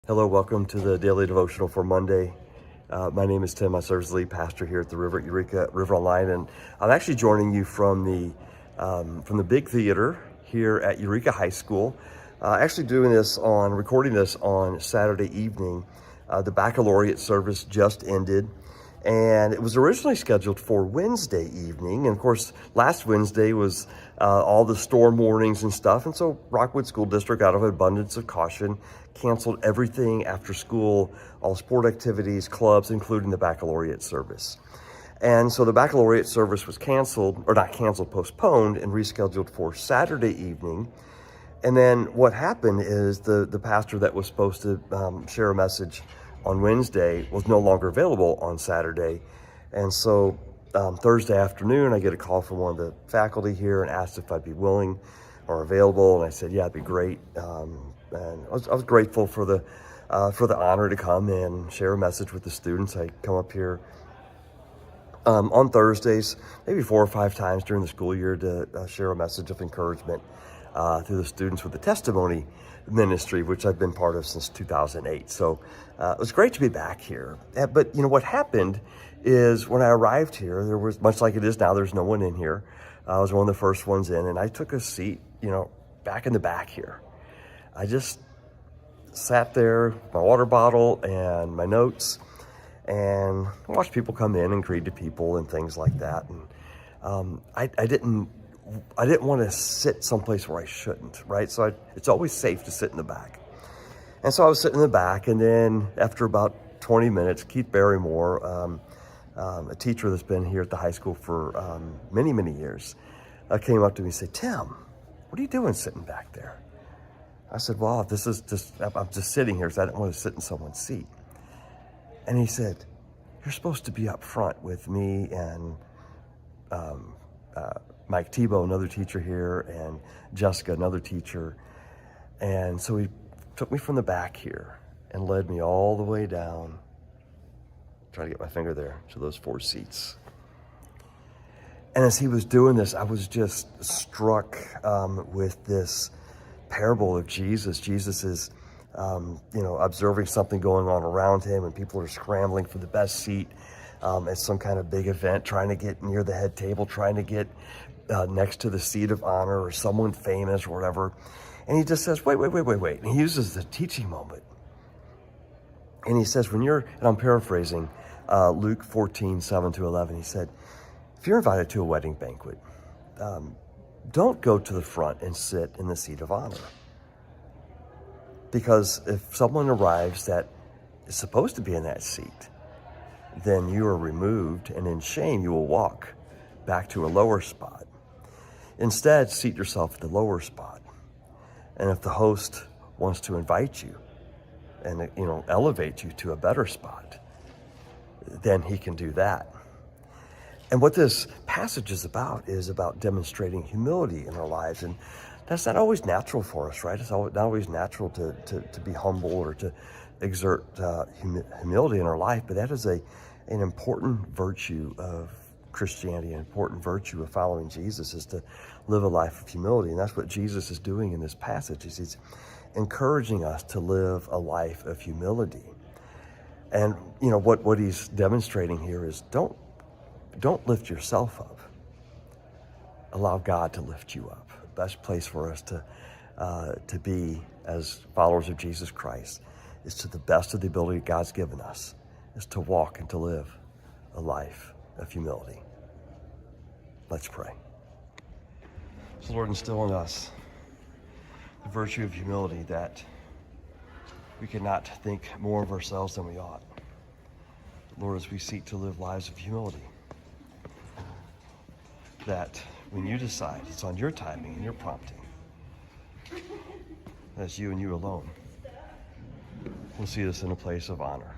Hello, welcome to the Daily Devotional for Monday. My name is Tim. I serve as the lead pastor here at the River at Eureka River Online, and I'm actually joining you from the big theater here at Eureka High School. Actually recording this on Saturday evening. The baccalaureate service just ended, and it was originally scheduled for Wednesday evening. And of course, last Wednesday was all the storm warnings and stuff. And so Rockwood School District, out of abundance of caution, canceled everything after school, all sport activities, clubs, including the baccalaureate service. And so the baccalaureate service was postponed and rescheduled for Saturday evening. And then what happened is the pastor that was supposed to share a message on Wednesday was no longer available on Saturday. And so Thursday afternoon, I get a call from one of the faculty here and asked if I'd be willing or available. And I said, yeah, it'd be great. And I was grateful for the honor to come and share a message with the students. I come up here on Thursdays, maybe 4 or 5 times during the school year to share a message of encouragement to the students with the testimony ministry, which I've been part of since 2008. So it was great to be back here. But what happened is when I arrived here, there was, much like it is now, there's no one in here. I was one of the first ones in, and I took a seat, back in the back here. I just sat there, my water bottle and my notes, and watched people come in and greet the people and things like that. And I didn't want to sit someplace where I shouldn't, right? So it's always safe to sit in the back. And so I was sitting in the back, and then after about 20 minutes, Keith Barrymore, a teacher that's been here at the high school for many, many years, came up to me and said, "Tim, what are you doing sitting back there?" I said, "Well, I'm just sitting here, so I don't want to sit in someone's seat." And he said, "You're supposed to be up front with me and Mike Tebow, another teacher here, and Jessica, another teacher." And so he took me from the back here and led me all the way down, trying to get my finger there, to those 4 seats. And as he was doing this, I was just struck with this parable of Jesus. Jesus is, observing something going on around him, and people are scrambling for the best seat at some kind of big event, trying to get near the head table, trying to get next to the seat of honor or someone famous or whatever. And he just says, wait. And he uses the teaching moment. And he says, and I'm paraphrasing, Luke 14:7-11, he said, if you're invited to a wedding banquet, don't go to the front and sit in the seat of honor. Because if someone arrives that is supposed to be in that seat, then you are removed, and in shame you will walk back to a lower spot. Instead, seat yourself at the lower spot. And if the host wants to invite you and elevate you to a better spot, then he can do that. And what this passage is about demonstrating humility in our lives. And that's not always natural for us, right? It's not always natural to be humble or to exert humility in our life, but that is an important virtue of Christianity, an important virtue of following Jesus, is to live a life of humility. And that's what Jesus is doing in this passage. He's encouraging us to live a life of humility. And what he's demonstrating here is don't lift yourself up. Allow God to lift you up. The best place for us to be as followers of Jesus Christ is, to the best of the ability God's given us, is to walk and to live a life of humility. Let's pray. So Lord, instill in us the virtue of humility, that we cannot think more of ourselves than we ought. Lord, as we seek to live lives of humility, that when you decide, it's on your timing and your prompting. That's you and you alone. We'll see this in a place of honor.